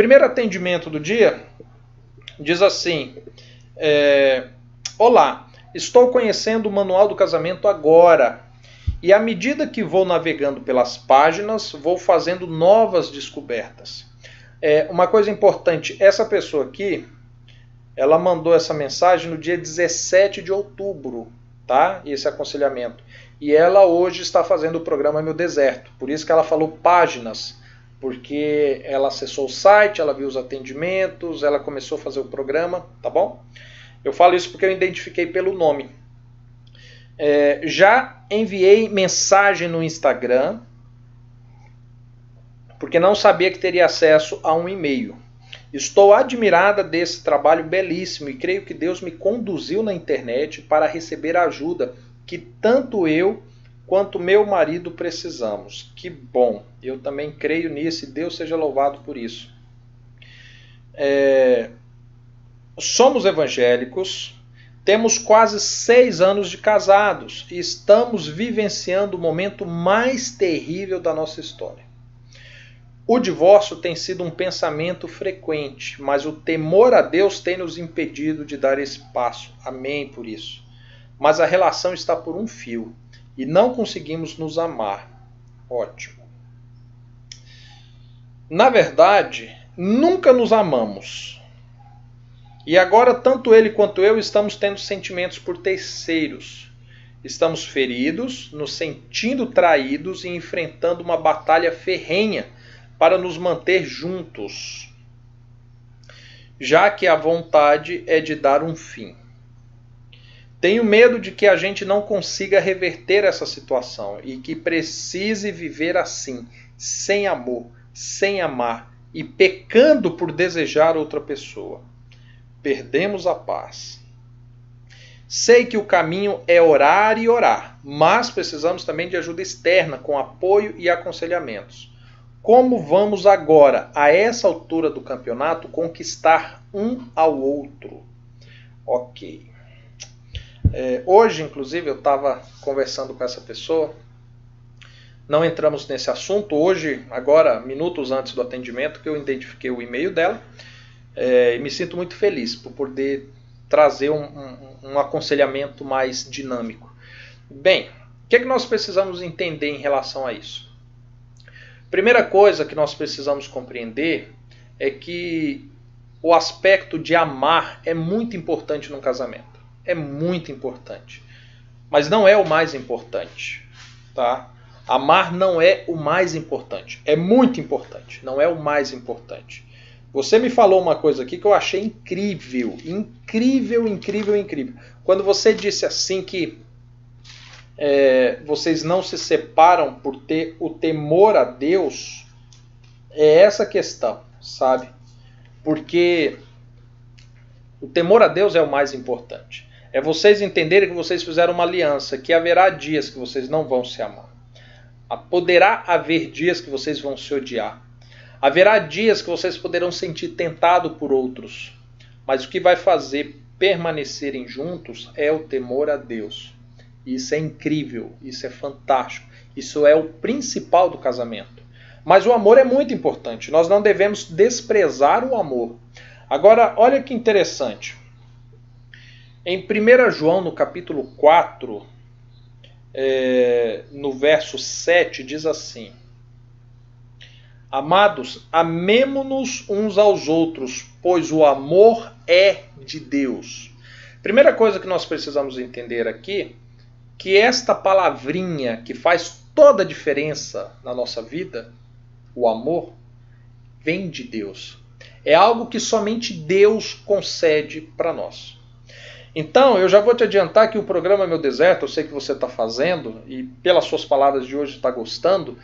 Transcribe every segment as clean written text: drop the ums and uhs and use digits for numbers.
Primeiro atendimento do dia diz assim: olá, estou conhecendo o Manual do Casamento agora. E à medida que vou navegando pelas páginas, vou fazendo novas descobertas. Uma coisa importante, essa pessoa aqui, ela mandou essa mensagem no dia 17 de outubro, tá? Esse aconselhamento. E ela hoje está fazendo o programa Meu Deserto. Por isso que ela falou páginas, porque ela acessou o site, ela viu os atendimentos, ela começou a fazer o programa, tá bom? Eu falo isso porque eu identifiquei pelo nome. Já enviei mensagem no Instagram, porque não sabia que teria acesso a um e-mail. Estou admirada desse trabalho belíssimo e creio que Deus me conduziu na internet para receber a ajuda que tanto eu quanto meu marido precisamos. Que bom, eu também creio nisso e Deus seja louvado por isso. Somos evangélicos, temos quase 6 anos de casados e estamos vivenciando o momento mais terrível da nossa história. O divórcio tem sido um pensamento frequente, mas o temor a Deus tem nos impedido de dar esse passo. Amém por isso. Mas a relação está por um fio e não conseguimos nos amar. Ótimo. Na verdade, nunca nos amamos. E agora tanto ele quanto eu estamos tendo sentimentos por terceiros. Estamos feridos, nos sentindo traídos e enfrentando uma batalha ferrenha para nos manter juntos, já que a vontade é de dar um fim. Tenho medo de que a gente não consiga reverter essa situação e que precise viver assim, sem amor, sem amar e pecando por desejar outra pessoa. Perdemos a paz. Sei que o caminho é orar e orar, mas precisamos também de ajuda externa, com apoio e aconselhamentos. Como vamos agora, a essa altura do campeonato, conquistar um ao outro? Ok. Hoje, inclusive, eu estava conversando com essa pessoa. Não entramos nesse assunto. Hoje, agora, minutos antes do atendimento, que eu identifiquei o e-mail dela. E me sinto muito feliz por poder trazer um aconselhamento mais dinâmico. Bem, o que é que nós precisamos entender em relação a isso? Primeira coisa que nós precisamos compreender é que o aspecto de amar é muito importante no casamento. É muito importante. Mas não é o mais importante. Tá? Amar não é o mais importante. É muito importante. Não é o mais importante. Você me falou uma coisa aqui que eu achei incrível. Incrível, incrível, incrível. Quando você disse assim que vocês não se separam por ter o temor a Deus, é essa questão, sabe? Porque o temor a Deus é o mais importante. É vocês entenderem que vocês fizeram uma aliança, que haverá dias que vocês não vão se amar. Poderá haver dias que vocês vão se odiar. Haverá dias que vocês poderão sentir tentado por outros. Mas o que vai fazer permanecerem juntos é o temor a Deus. Isso é incrível, isso é fantástico, isso é o principal do casamento. Mas o amor é muito importante, nós não devemos desprezar o amor. Agora, olha que interessante. Em 1 João, no capítulo 4, no verso 7, diz assim: Amados, amemo-nos uns aos outros, pois o amor é de Deus. Primeira coisa que nós precisamos entender aqui, que esta palavrinha que faz toda a diferença na nossa vida, o amor, vem de Deus. É algo que somente Deus concede para nós. Então, eu já vou te adiantar que o programa Meu Deserto, eu sei que você está fazendo, e pelas suas palavras de hoje está gostando,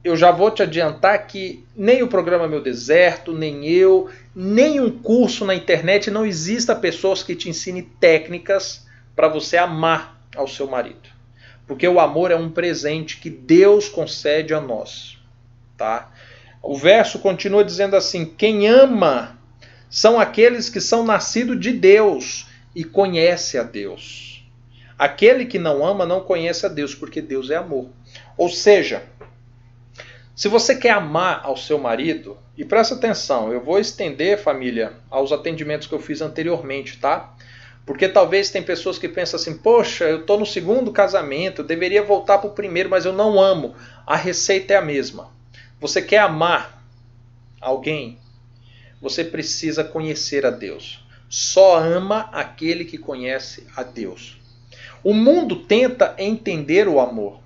eu já vou te adiantar que nem o programa Meu Deserto, nem eu, nem um curso na internet, não exista pessoas que te ensinem técnicas para você amar ao seu marido. Porque o amor é um presente que Deus concede a nós. Tá? O verso continua dizendo assim: quem ama são aqueles que são nascidos de Deus e conhece a Deus. Aquele que não ama não conhece a Deus, porque Deus é amor. Ou seja, Se você quer amar ao seu marido, e presta atenção, eu vou estender, família, aos atendimentos que eu fiz anteriormente, tá? Porque talvez tem pessoas que pensam assim, poxa, eu estou no segundo casamento, eu deveria voltar para o primeiro, mas eu não amo. A receita é a mesma. Você quer amar alguém, você precisa conhecer a Deus. Só ama aquele que conhece a Deus. O mundo tenta entender o amor,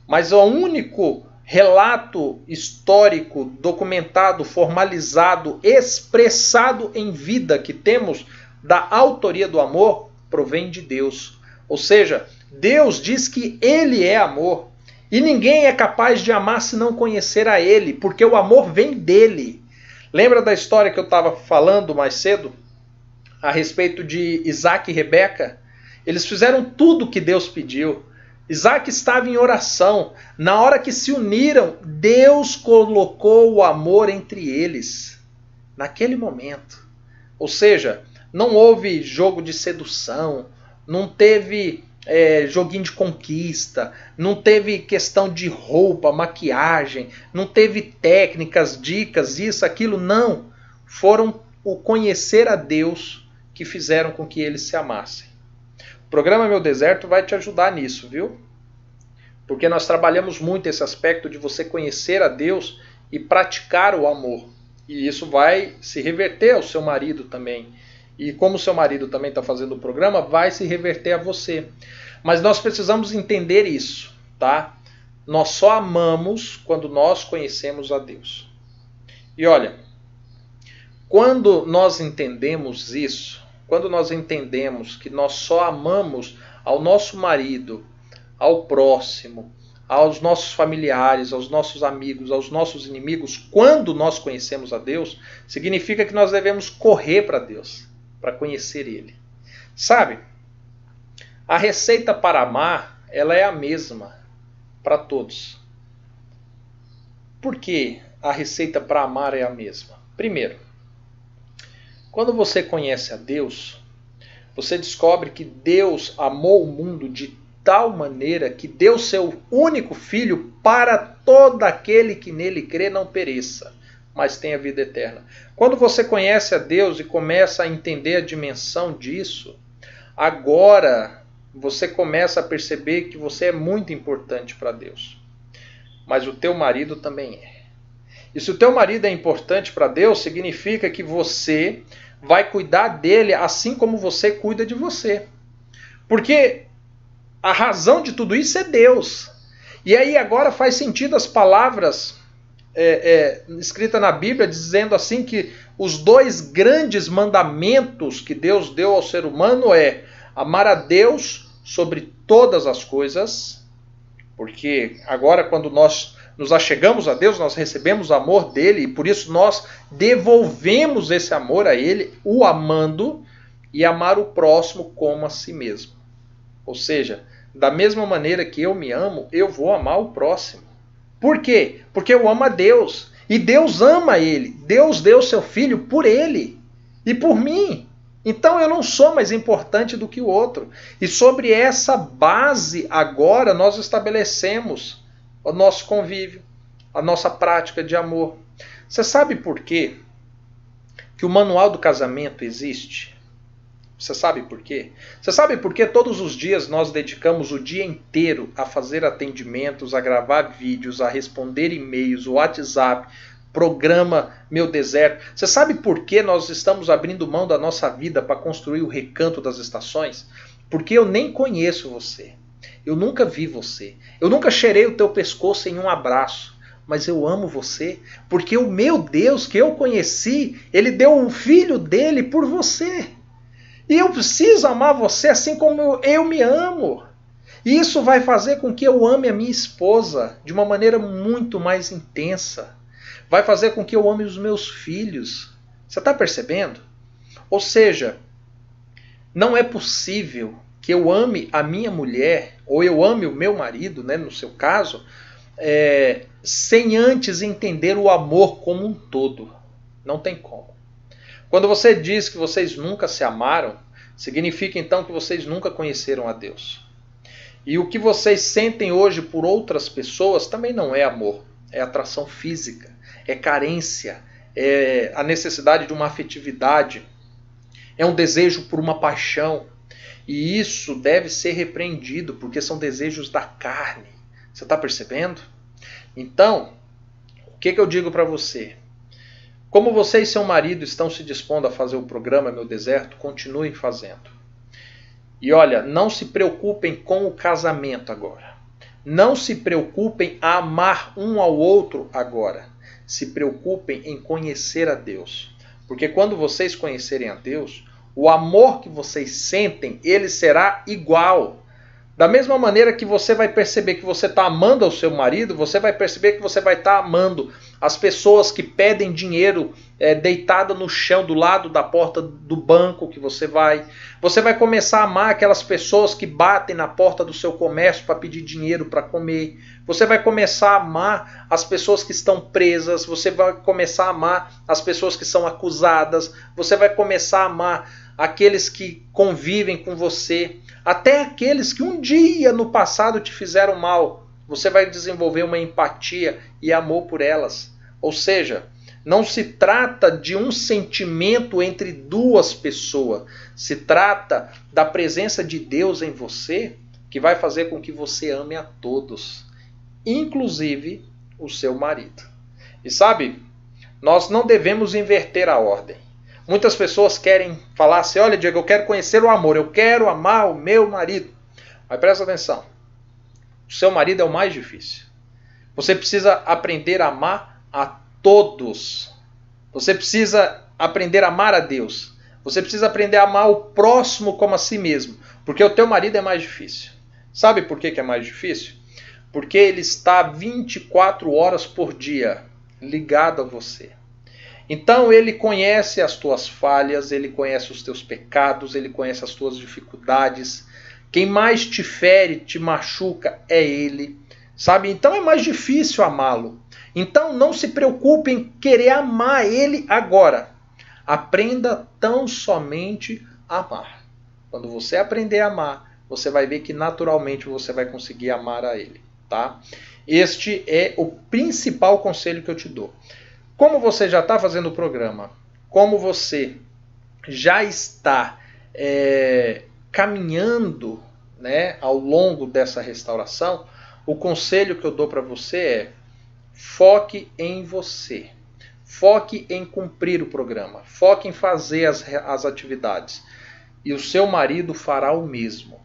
mas o único relato histórico, documentado, formalizado, expressado em vida que temos da autoria do amor provém de Deus. Ou seja, Deus diz que Ele é amor. E ninguém é capaz de amar se não conhecer a Ele, porque o amor vem dele. Lembra da história que eu estava falando mais cedo? A respeito de Isaac e Rebeca? Eles fizeram tudo o que Deus pediu. Isaac estava em oração. Na hora que se uniram, Deus colocou o amor entre eles. Naquele momento. Ou seja, não houve jogo de sedução, não teve joguinho de conquista, não teve questão de roupa, maquiagem, não teve técnicas, dicas, isso, aquilo, não. Foram o conhecer a Deus que fizeram com que eles se amassem. O programa Meu Deserto vai te ajudar nisso, viu? Porque nós trabalhamos muito esse aspecto de você conhecer a Deus e praticar o amor. E isso vai se reverter ao seu marido também. E como o seu marido também está fazendo o programa, vai se reverter a você. Mas nós precisamos entender isso, tá? Nós só amamos quando nós conhecemos a Deus. E olha, quando nós entendemos isso, quando nós entendemos que nós só amamos ao nosso marido, ao próximo, aos nossos familiares, aos nossos amigos, aos nossos inimigos, quando nós conhecemos a Deus, significa que nós devemos correr para Deus, para conhecer Ele. Sabe, a receita para amar, ela é a mesma para todos. Por que a receita para amar é a mesma? Primeiro, quando você conhece a Deus, você descobre que Deus amou o mundo de tal maneira que deu seu único filho para todo aquele que nele crê não pereça, mas tenha vida eterna. Quando você conhece a Deus e começa a entender a dimensão disso, agora você começa a perceber que você é muito importante para Deus. Mas o teu marido também é. E se o teu marido é importante para Deus, significa que você vai cuidar dele assim como você cuida de você. Porque a razão de tudo isso é Deus. E aí agora faz sentido as palavras escritas na Bíblia dizendo assim que os dois grandes mandamentos que Deus deu ao ser humano é amar a Deus sobre todas as coisas, porque agora quando nós nos achegamos a Deus, nós recebemos o amor dele e por isso nós devolvemos esse amor a ele, o amando, e amar o próximo como a si mesmo. Ou seja, da mesma maneira que eu me amo, eu vou amar o próximo. Por quê? Porque eu amo a Deus. E Deus ama ele. Deus deu seu filho por ele e por mim. Então eu não sou mais importante do que o outro. E sobre essa base agora nós estabelecemos o nosso convívio, a nossa prática de amor. Você sabe por quê que o manual do casamento existe? Você sabe por quê? Você sabe por que todos os dias nós dedicamos o dia inteiro a fazer atendimentos, a gravar vídeos, a responder e-mails, o WhatsApp, programa Meu Deserto? Você sabe por que nós estamos abrindo mão da nossa vida para construir o Recanto das Estações? Porque eu nem conheço você. Eu nunca vi você. Eu nunca cheirei o teu pescoço em um abraço. Mas eu amo você. Porque o meu Deus que eu conheci, Ele deu um filho dele por você. E eu preciso amar você assim como eu me amo. E isso vai fazer com que eu ame a minha esposa de uma maneira muito mais intensa. Vai fazer com que eu ame os meus filhos. Você está percebendo? Ou seja, não é possível que eu ame a minha mulher, ou eu ame o meu marido, né, no seu caso, sem antes entender o amor como um todo. Não tem como. Quando você diz que vocês nunca se amaram, significa então que vocês nunca conheceram a Deus. E o que vocês sentem hoje por outras pessoas também não é amor, é atração física, é carência, é a necessidade de uma afetividade, é um desejo por uma paixão. E isso deve ser repreendido, porque são desejos da carne. Você está percebendo? Então, o que eu digo para você? Como você e seu marido estão se dispondo a fazer o programa Meu Deserto, continuem fazendo. E olha, não se preocupem com o casamento agora. Não se preocupem a amar um ao outro agora. Se preocupem em conhecer a Deus. Porque quando vocês conhecerem a Deus, o amor que vocês sentem, ele será igual. Da mesma maneira que você vai perceber que você está amando ao seu marido, você vai perceber que você vai estar amando as pessoas que pedem dinheiro deitada no chão, do lado da porta do banco que você vai. Você vai começar a amar aquelas pessoas que batem na porta do seu comércio para pedir dinheiro para comer. Você vai começar a amar as pessoas que estão presas. Você vai começar a amar as pessoas que são acusadas. Você vai começar a amar aqueles que convivem com você. Até aqueles que um dia no passado te fizeram mal, você vai desenvolver uma empatia e amor por elas. Ou seja, não se trata de um sentimento entre duas pessoas. Se trata da presença de Deus em você, que vai fazer com que você ame a todos, inclusive o seu marido. E sabe, nós não devemos inverter a ordem. Muitas pessoas querem falar assim, olha Diego, eu quero conhecer o amor, eu quero amar o meu marido. Mas presta atenção, o seu marido é o mais difícil. Você precisa aprender a amar a todos. Você precisa aprender a amar a Deus. Você precisa aprender a amar o próximo como a si mesmo. Porque o teu marido é mais difícil. Sabe por que é mais difícil? Porque ele está 24 horas por dia ligado a você. Então ele conhece as tuas falhas, ele conhece os teus pecados, ele conhece as tuas dificuldades. Quem mais te fere, te machuca é ele, sabe? Então é mais difícil amá-lo. Então não se preocupe em querer amar ele agora. Aprenda tão somente a amar. Quando você aprender a amar, você vai ver que naturalmente você vai conseguir amar a ele, tá? Este é o principal conselho que eu te dou. Como você já está fazendo o programa, como você já está caminhando, né, ao longo dessa restauração, o conselho que eu dou para você é: foque em você, foque em cumprir o programa, foque em fazer as atividades. E o seu marido fará o mesmo.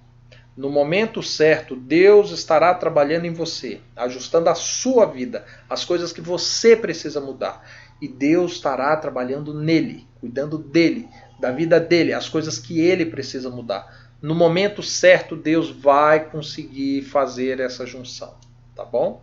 No momento certo, Deus estará trabalhando em você, ajustando a sua vida, as coisas que você precisa mudar. E Deus estará trabalhando nele, cuidando dele, da vida dele, as coisas que ele precisa mudar. No momento certo, Deus vai conseguir fazer essa junção, tá bom?